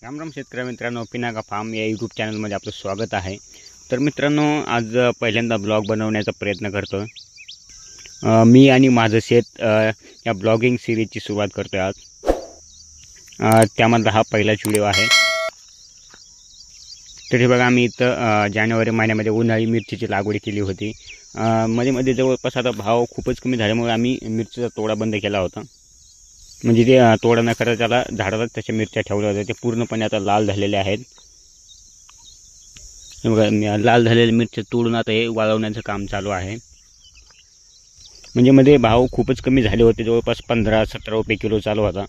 राम राम शेतकरी मित्रांनो, पिनाका फार्म या यूट्यूब चॅनलमध्ये आपलं स्वागत आहे. तर मित्रांनो, आज पहिल्यांदा ब्लॉग बनवण्याचा प्रयत्न करतो. मी आणि माझं शेत या ब्लॉगिंग सिरीजची सुरुवात करतो आज. त्यामधला हा पहिलाच व्हिडिओ आहे. तर हे बघा, आम्ही इथं जानेवारी महिन्यामध्ये उन्हाळी मिरचीची लागवड केली होती. मध्ये मध्ये जवळपास आता भाव खूपच कमी झाल्यामुळे आम्ही मिरचीचा तोडा बंद केला होता. म्हणजे ते तोडा न करता त्याला झाडाला त्याच्या मिरच्या ठेवल्या होत्या. ते पूर्णपणे आता लाल झालेले आहेत. बघा, लाल झालेल्या मिरच्या तोडून आता हे वाळवण्याचं काम चालू आहे. म्हणजे मध्ये भाव खूपच कमी झाले होते, जवळपास 15-17 रुपये किलो चालू होता.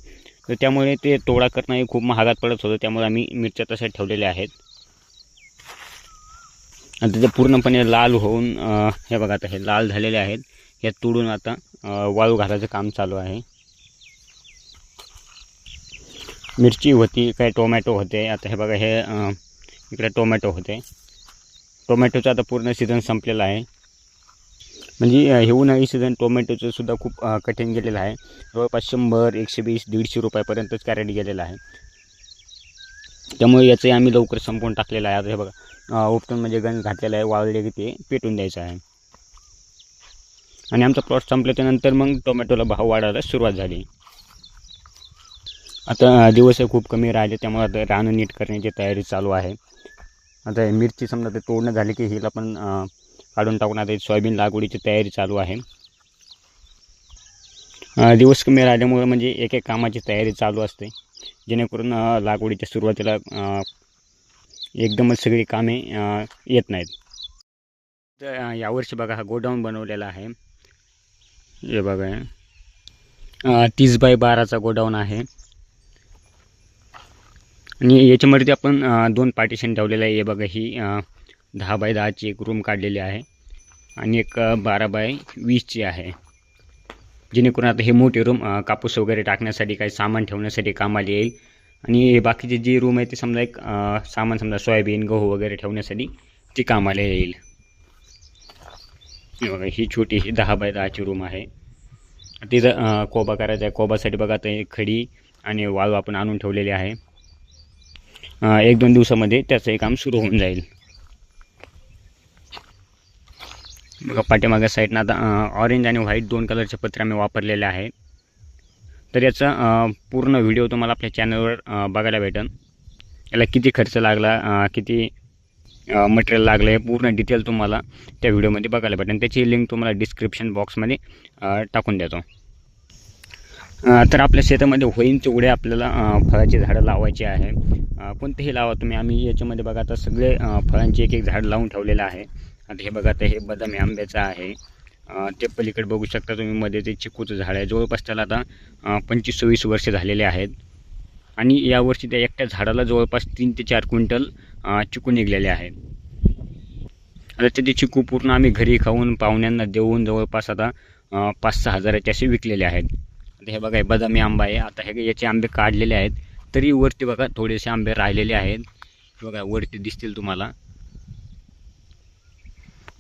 तर त्यामुळे ते तोडा करणं हे खूप महागात पडत होतं. त्यामुळे आम्ही मिरच्या तशा ठेवलेल्या आहेत. आता ते पूर्णपणे लाल होऊन हे बघा, आता हे लाल झालेले आहेत. हे तोडून आता वाळू घालायचं काम चालू आहे. मिरची होती, काही टोमॅटो होते. आता हे बघा, हे इकडे टोमॅटो होते. टोमॅटोचा आता पूर्ण सीझन संपलेला आहे. म्हणजे हे उन्हाळी सीझन टोमॅटोचं सुद्धा खूप कठीण गेलेलं आहे. जवळपास 100, 120, 150 रुपयापर्यंतच कॅरेट गेलेलं आहे. त्यामुळे याचंही आम्ही लवकर संपवून टाकलेलं आहे. आता हे बघा, उपटून म्हणजे गंज घातलेलं आहे. वाळले की ते पेटून द्यायचं आहे. आणि आमचा प्लॉट संपल्याच्यानंतर मग टोमॅटोला भाव वाढायला सुरुवात झाली. आता दिवस खूप कमी राहिले, त्यामुळे आता रानं नीट करण्याची तयारी चालू आहे. आता मिरची समजा ते तोडणं झाली की हिला पण काढून टाकून आता सोयाबीन लागवडीची तयारी चालू आहे. दिवस कमी राहिल्यामुळे म्हणजे एक एक कामाची तयारी चालू असते, जेणेकरून लागवडीच्या सुरुवातीला एकदमच सगळी कामे येत नाहीत. तर यावर्षी बघा, हा गोडाऊन बनवलेला आहे. हे बघा, 30 बाय 12चा गोडाऊन आहे. आणि याच्यामध्ये आपण 2 पार्टिशन ठेवलेलं आहे. हे बघा, ही 10 बाय 10ची एक रूम काढलेली आहे आणि एक 12 बाय 20ची आहे. जेणेकरून आता हे मोठी रूम कापूस वगैरे टाकण्यासाठी, काही सामान ठेवण्यासाठी कामाला येईल. आणि बाकीची जी रूम आहे ती समजा एक सामान, समजा सोयाबीन, गहू वगैरे ठेवण्यासाठी ती कामाला येईल. बघा, ही छोटी, ही 10 बाय 10ची रूम आहे. तिथं कोबा करायचा आहे. कोबासाठी बघा, आता खडी आणि वाळू आपण आणून ठेवलेली आहे. 1-2 दिवसामध्ये त्याचंही काम सुरू होऊन जाईल. बघा, पाठीमागच्या साईडनं आता ऑरेंज आणि व्हाईट 2 कलरचे पत्रे आम्ही वापरलेले आहे. तर याचा पूर्ण व्हिडिओ तुम्हाला आपल्या चॅनलवर बघायला भेटेल. याला किती खर्च लागला, किती मटेरियल लागलं, हे पूर्ण डिटेल तुम्हाला त्या व्हिडिओमध्ये बघायला भेटेल. त्याची लिंक तुम्हाला डिस्क्रिप्शन बॉक्समध्ये टाकून देतो. तर आपल्या शेतामध्ये होईल तेवढे आपल्याला फळाची झाडं लावायची आहे. कोणतेही लावा तुम्ही. आम्ही याच्यामध्ये बघा, आता सगळे फळांची एक एक झाड लावून ठेवलेलं आहे. आता हे बघा, आता हे बदामी आंब्याचं आहे. ते पलीकडे बघू शकता तुम्ही, मध्ये ते चिकूचं झाड आहे. जवळपास त्याला आता 25-26 वर्ष झालेले आहेत. आणि यावर्षी त्या एकट्या झाडाला जवळपास 3 ते 4 क्विंटल चिकू निघलेले आहेत. आता ते चिकू पूर्ण आम्ही घरी खाऊन, पाहुण्यांना देऊन जवळपास आता 5-6 हजाराचे असे विकलेले आहेत. आता हे बघा, बदामी आंबा आहे. आता हे याचे आंबे काढलेले आहेत, तरी वरती बघा थोडेसे आंबे राहिलेले आहेत. बघा, वरती दिसतील तुम्हाला.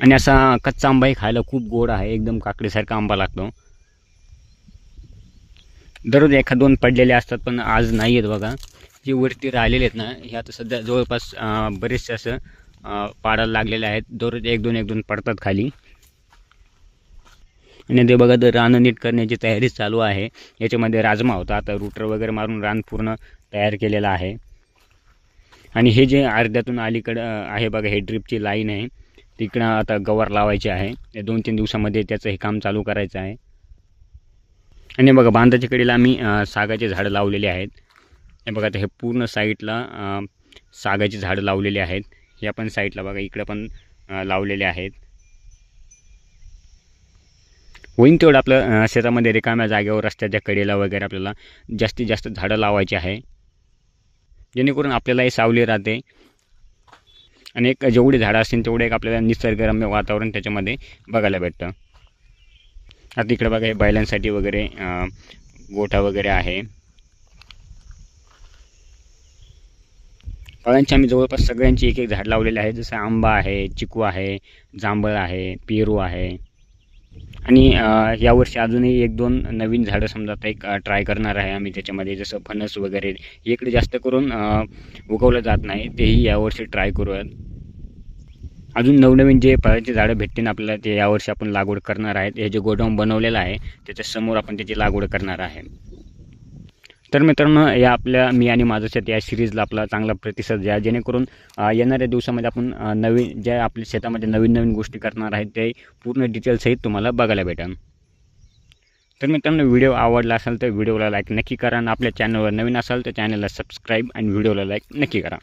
आणि असा कच्चा आंबाही खायला खूप गोड आहे, एकदम काकडीसारखा आंबा लागतो. दररोज 1-2 पडलेले असतात, पण आज नाही आहेत. बघा, जे वरती राहिलेले आहेत ना, हे आता सध्या जवळपास बरेचसे असं पाडायला लागलेले आहेत. दररोज 1-2 पडतात खाली. आणि ते बघा, तर रान नीट करण्याची तयारी चालू आहे. याच्यामध्ये राजमा होता, आता रूटर वगैरे मारून रान पूर्ण तयार केलेलं आहे. आणि हे जे अर्ध्यातून अलीकडं आहे बघा, हे ड्रिपची लाईन आहे. तिकडं आता गवार लावायचे आहे. 2-3 दिवसामध्ये त्याचं हे काम चालू करायचं आहे. आणि बघा, बांधाच्या कडेला आम्ही सागाची झाडं लावलेली आहेत. हे बघा, आता हे पूर्ण साईडला सागाची झाडं लावलेली आहेत. या पण साईडला बघा, इकडं पण लावलेले आहेत. होईन तेवढं आपलं शेतामध्ये रिकाम्या जागेवर, रस्त्याच्या कडेला वगैरे आपल्याला जास्तीत जास्त झाडं लावायची आहे, जेणेकरून आपल्यालाही सावली राहते. आणि एक जेवढी झाडं असतील तेवढे एक आपल्याला निसर्गरम्य वातावरण त्याच्यामध्ये बघायला भेटतं. आता इकडे बघा, हे बैलांसाठी वगैरे गोठा वगैरे आहे. फळांची आम्ही जवळपास सगळ्यांची एक एक झाड लावलेले आहे. जसं आंबा आहे, चिकू आहे, जांभळ आहे, पेरू आहे. आणि यावर्षी अजूनही 1-2 नवीन झाडं समजा आता एक ट्राय करणार आहे आम्ही त्याच्यामध्ये, जसं फणस वगैरे इकडे जास्त करून उगवलं जात नाही, तेही यावर्षी ट्राय करूयात. अजून नवनवीन जे फळाची झाडं भेटतील आपल्याला ते यावर्षी आपण लागवड करणार आहेत. हे जे गोडाऊन बनवलेलं आहे त्याच्यासमोर आपण त्याची लागवड करणार आहे. तर मित्रांनो, या आपल्या मी आणि माझं शेत या सिरीजला आपला चांगला प्रतिसाद द्या, जेणेकरून येणाऱ्या दिवसामध्ये आपण नवीन ज्या आपल्या शेतामध्ये नवीन गोष्टी करणार आहेत ते पूर्ण डिटेलसहित तुम्हाला बघायला भेटेल. तर मित्रांनो, व्हिडिओ आवडला असेल तर व्हिडिओला लाईक नक्की करा आणि आपल्या चॅनलवर नवीन असाल तर चॅनलला सबस्क्राईब आणि व्हिडिओला लाईक नक्की करा.